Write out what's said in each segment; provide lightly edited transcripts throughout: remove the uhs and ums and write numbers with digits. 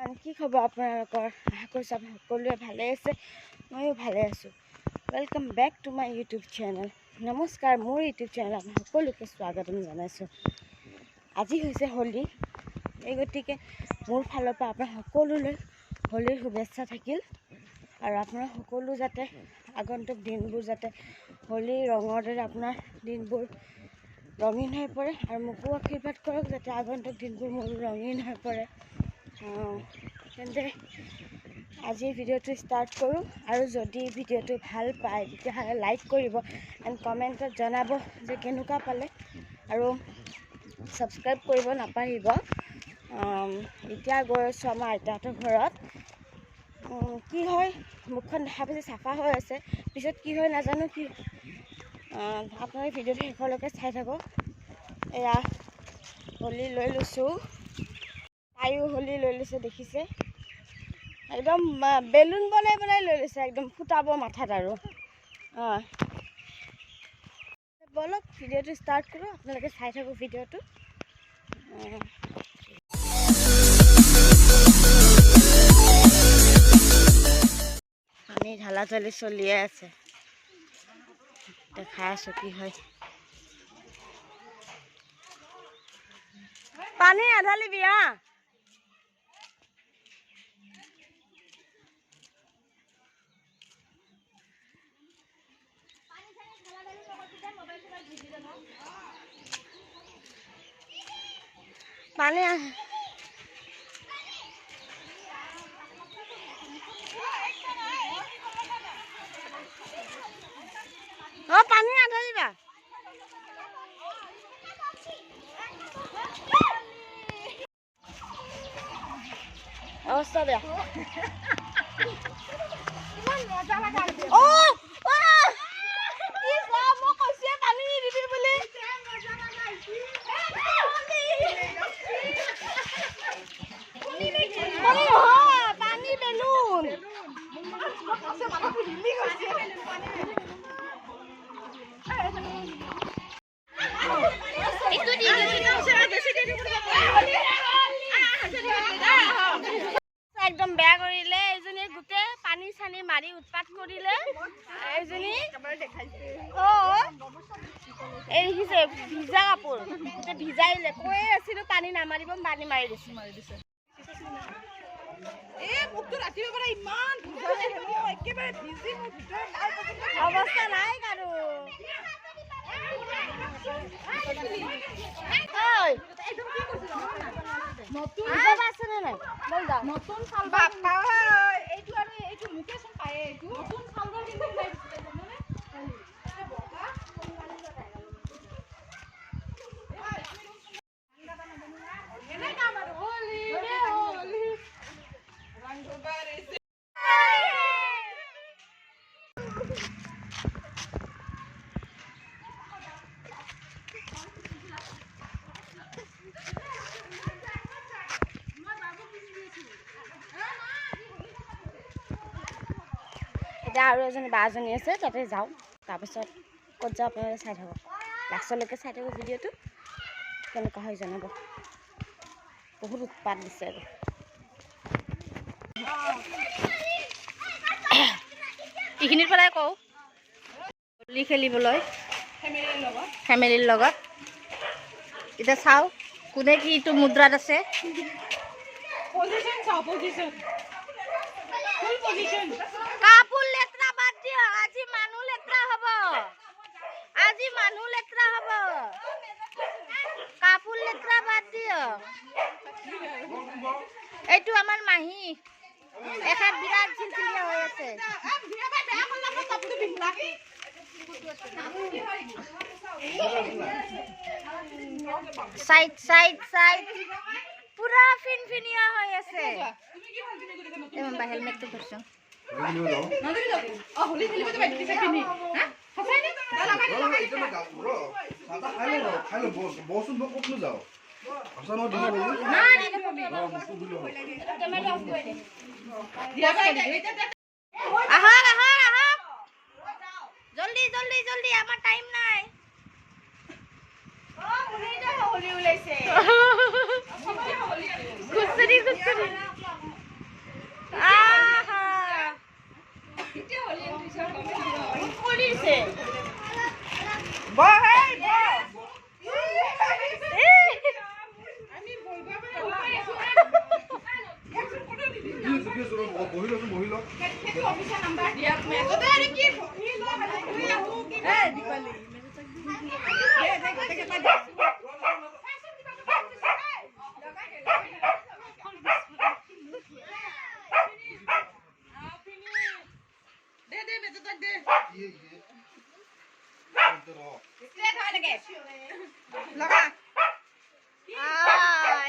কি খবৰ আপোনালোকৰ? আশা কৰিছোঁ আপুনি সকলোৱে ভালে আছে, ময়ো ভালে আছোঁ। Welcome back to my YouTube channel. নমস্কাৰ, মোৰ ইউটিউব চেনেল আপুনি সকলোকে স্বাগতম জনাইছোঁ। আজি হৈছে হোলী, এই গতিকে মোৰ ফালৰ পৰা আপোনাৰ সকলোলৈ হোলীৰ শুভেচ্ছা থাকিল। আৰু আপোনাৰ সকলো যাতে আগন্তুক দিনবোৰ যাতে হোলীৰ ৰঙৰ দৰে আপোনাৰ দিনবোৰ ৰঙীন হৈ পৰে, আৰু মোকো আশীৰ্বাদ কৰক যাতে আগন্তুক দিনবোৰ মোৰ ৰঙীন হৈ পৰে। তেন্তে আজিৰ ভিডিঅ'টো ষ্টাৰ্ট কৰোঁ। আৰু যদি ভিডিঅ'টো ভাল পায় তেতিয়াহ'লে লাইক কৰিব এণ্ড কমেণ্টত জনাব যে কেনেকুৱা পালে, আৰু ছাবস্ক্ৰাইব কৰিব নাপাহৰিব। এতিয়া গৈ আছোঁ আমাৰ আইতাহঁতৰ ঘৰত। কি হয়, মুখখন দেখা পাইছে চাফা হৈ আছে, পিছত কি হয় নাজানো। কি আপোনালোকে ভিডিঅ'টো শেষলৈকে চাই থাকক। এয়া হোলী লৈ লৈছোঁ, তাইও হোলী লৈ লৈছে, দেখিছে একদম বেলুন বনাই বনাই লৈ লৈছে, একদম ফুটাব মাথাত। আৰু বলক ভিডিঅ'টো ষ্টাৰ্ট কৰোঁ, আপোনালোকে চাই থাকক ভিডিঅ'টো। পানী ঢালাঢালি চলিয়ে আছে, দেখাই আছোঁ কি হয়। পানী নাঢালিবি হা। পানী পানী নাঢালিবা। অৱস্থা বেয়া। পানী নিদিবি বুলি পানী বেলুন একদম বেয়া কৰিলে। এইজনী গোটেই পানী চানী মাৰি উৎপাত কৰিলে। এইজনী এই দেখিছে ভিজা কাপোৰ গোটেই ভিজাইলে। কৈ আছিলো পানী নামাৰিব, পানী মাৰি দিছে। অৱস্থা নাই কাৰো। নতুন চালবাৰ এইটো আৰু এইটো মুখে চোন পায়ে। এইটো নতুন চালবাৰ কিন্তু এতিয়া আৰু এজনী বা এজনী আছে, তাতে যাওঁ। তাৰপিছত ক'ত যাওঁ আপোনালোকে চাই থাকক, লাষ্টলৈকে চাই থাকক ভিডিঅ'টো। কেনেকুৱা হয় জনাব। বহুত উৎপাত দিছে আৰু। এইখিনিৰ পৰাই কওঁ হোলী খেলিবলৈ ফেমিলিৰ লগত। এতিয়া চাওঁ কোনে কি ইটো মুদ্ৰাত আছে। কাপোৰ লেতেৰা বাদ দিয়, আজি মানুহ লেতেৰা হ'ব। আজি মানুহ লেতেৰা হ'ব, কাপোৰ লেতেৰা বাদ দিয়। এইটো আমাৰ মাহী এখাত বিৰাট চিলচিলীয়া হৈ আছে। সাইড সাইড সাইড পুৰা ফিনফিনিয়া হৈ আছে। এমন হেলমেটটো ধৰছো। হোলী খেলিব যাবা দিছে পিনি হ্যাঁ সঁচাই নে এটা না গাল ব্রো সাদা খাইলো বসুন কত নো যাও আসানো দিও না ক্যামেরা অফ করে দে আহা আহা আহা জলদি জলদি জলদি, আমার টাইম নাই। ও মুনি যা হোলী উলাইছে খুশরি খুশরি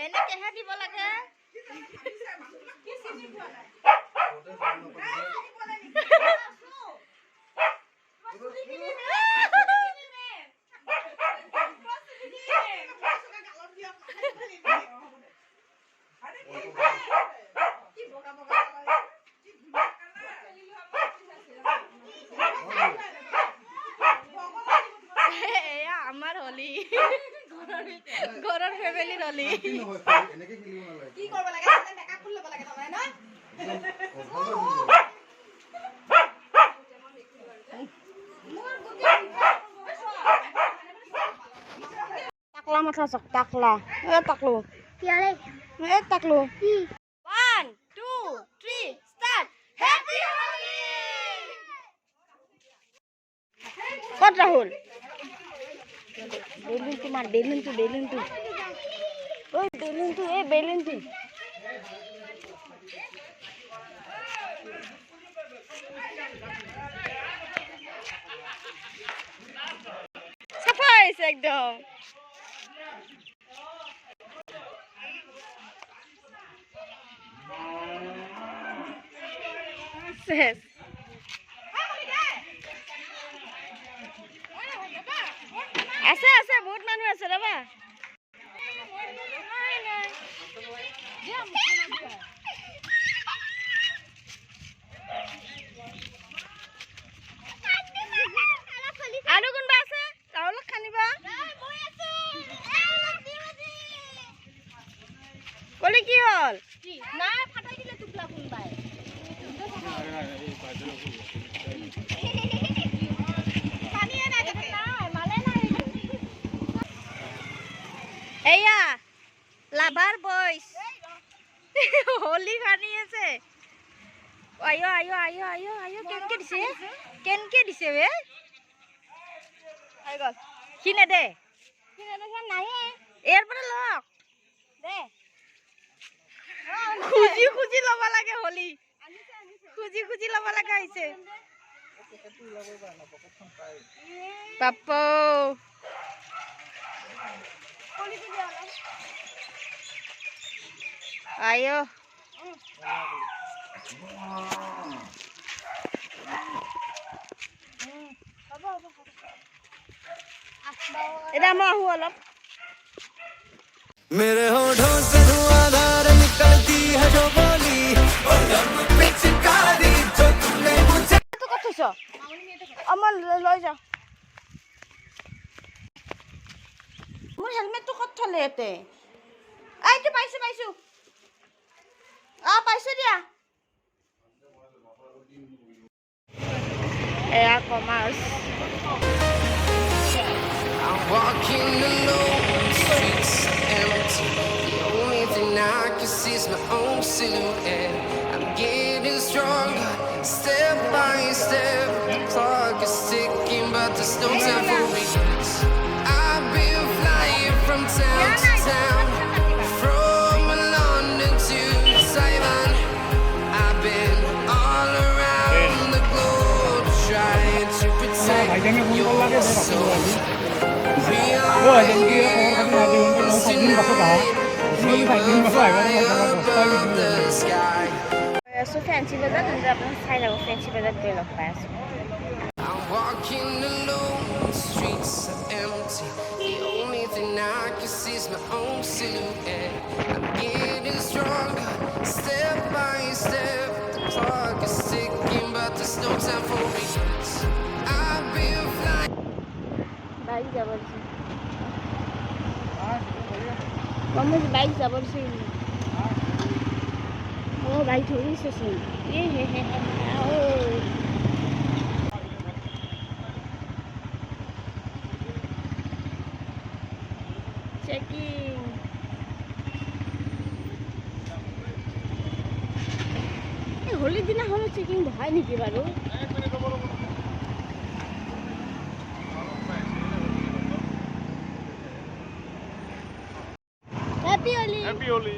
এনেকেহে দিব লাগে। আমার হলি ঘৰৰ ফেমিলিৰ হলি কি কৰিব লাগে মেকআপ ফুল ল'ব লাগে নহয় ন টাকলা মাথা চক টাকলা টাকলো টাকলো 1 2 3 স্টার্ট হ্যাপি হোলি কত রাহুল বেলুন তোমার বেলুন তো ওই বেলুন তো এই বেলুন তো সাফা হয়েছে একদম শেষ আছে বহুত মানুহ আছে ৰবা আৰু কোনবা আছে চাউল খানিবা কলি কি হল না ফাটাই দিলে টুকলা কোনবাই এয়া লাভার বয়স হোলি খানি আছে আয়ো আয়ো আয়ো আয়ো আয়ো কেনকে দিছে বে আই গল কিনে দে নাই এরপরে লক দে খুজি খুজি লবা লাগে হোলি খুজি খুজি লবা লাগা হইছে পাপ্পু ayo এটা মাহু অলপ मेरे होठों से धुआंधार निकलती है जो बोली और दम पे चिंगारी जो तुमने मुझे तो कथुस अमन লৈ যা মোৰ হেলমেট তো কত থলে এতে আইতে পাইছো পাইছো দিয়া এয়া commerce I'm walking alone, streets empty. The only thing I can see is my own silhouette. I'm getting stronger, step by step. The clock is ticking, but there's no time for me. I've been flying from town to town, from London to Taiwan. I've been all around the globe, trying to protect your soul. We are heroes tonight, we will fly above the sky. So fancy bazar, and I'm inside of fancy bazar to look past. I'm walking alone, the streets are empty. The only thing I can see is my own silhouette. I'm getting stronger, step by step. The clock is ticking, but there's no time for me. I've been flying. Bye, Jabalji. Mama, bye, Jabalji. Oh, bye, Tori, so soon. Oh. Checking. হোলিৰ দিনাখনো checking বহাই নেকি বাৰু? Happy Holi. Happy Holi.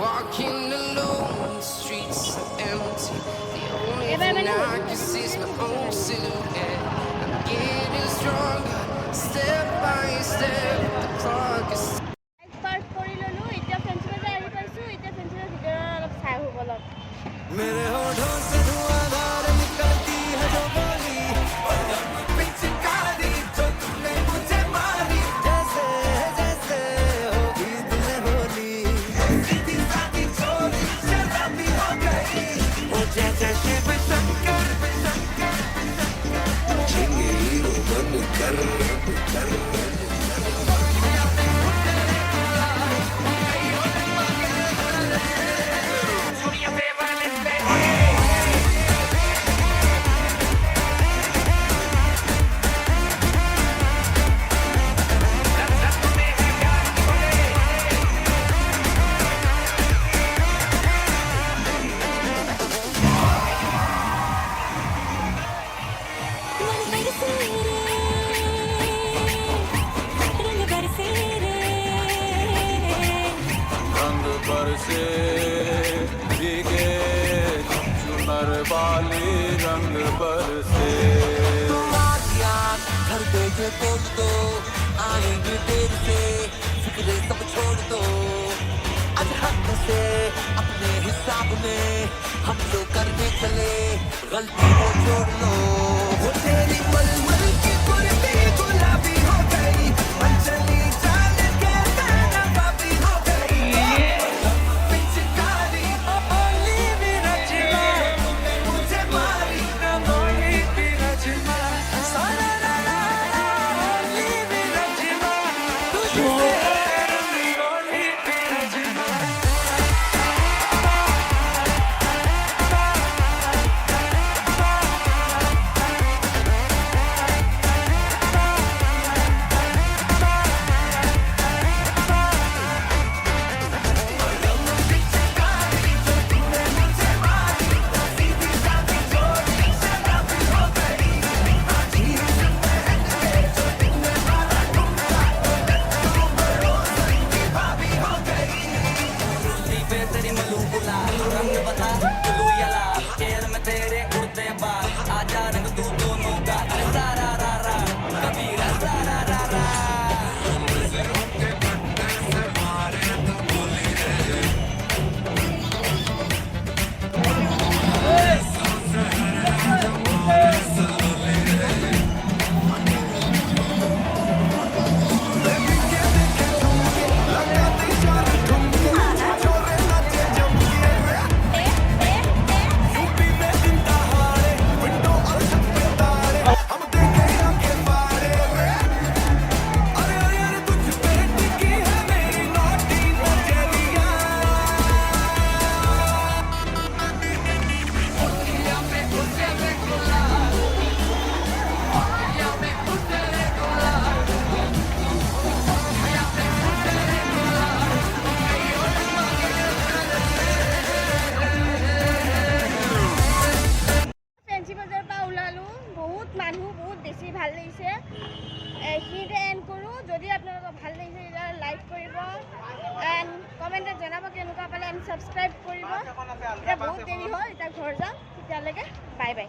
Walking alone, the streets are empty. The only thing I can see is my own silhouette. I'm getting stronger, step by step. The clock is मेरे होठों से धुआंधार निकलती है जो बोली, पिचकारी जो तुमने मुझे मारी, जैसे जैसे होगी तुम्हें होली, सीधी सादी चोरी शराबी हो गई, वो जैसे शिव शंकर जिंगे हीरो बन कर बरसे भीगे चुनर वाली रंग बरसे तुम्हारी आँख घर पे ये बोल दो, आएंगे देर से फिक्रे सब छोड़ दो, आज हक से अपने हिसाब में हम जो करने चले गलती को छोड़ लो, वो तेरी मलमल की कुर्ती गुलाबी हो गई, अंजलि जान के ताना बाबी हो गई, पिचकारी होली भी रचना, मुझे मारी ना होली भी रचना, सारा ला ला ला होली भी रचना, तुझसे होली भी रचना। বেছি ভাল লাগিছে এইখিনিতে এণ্ড কৰোঁ যদি আপোনালোকক ভাল লাগিছে তেতিয়াহ'লে লাইক কৰিব এণ্ড কমেণ্টত জনাব কেনেকুৱা পালে এণ্ড ছাবস্ক্ৰাইব কৰিব এতিয়া বহুত দেৰি হ'ল এতিয়া ঘৰ যাওঁ তেতিয়ালৈকে বাই বাই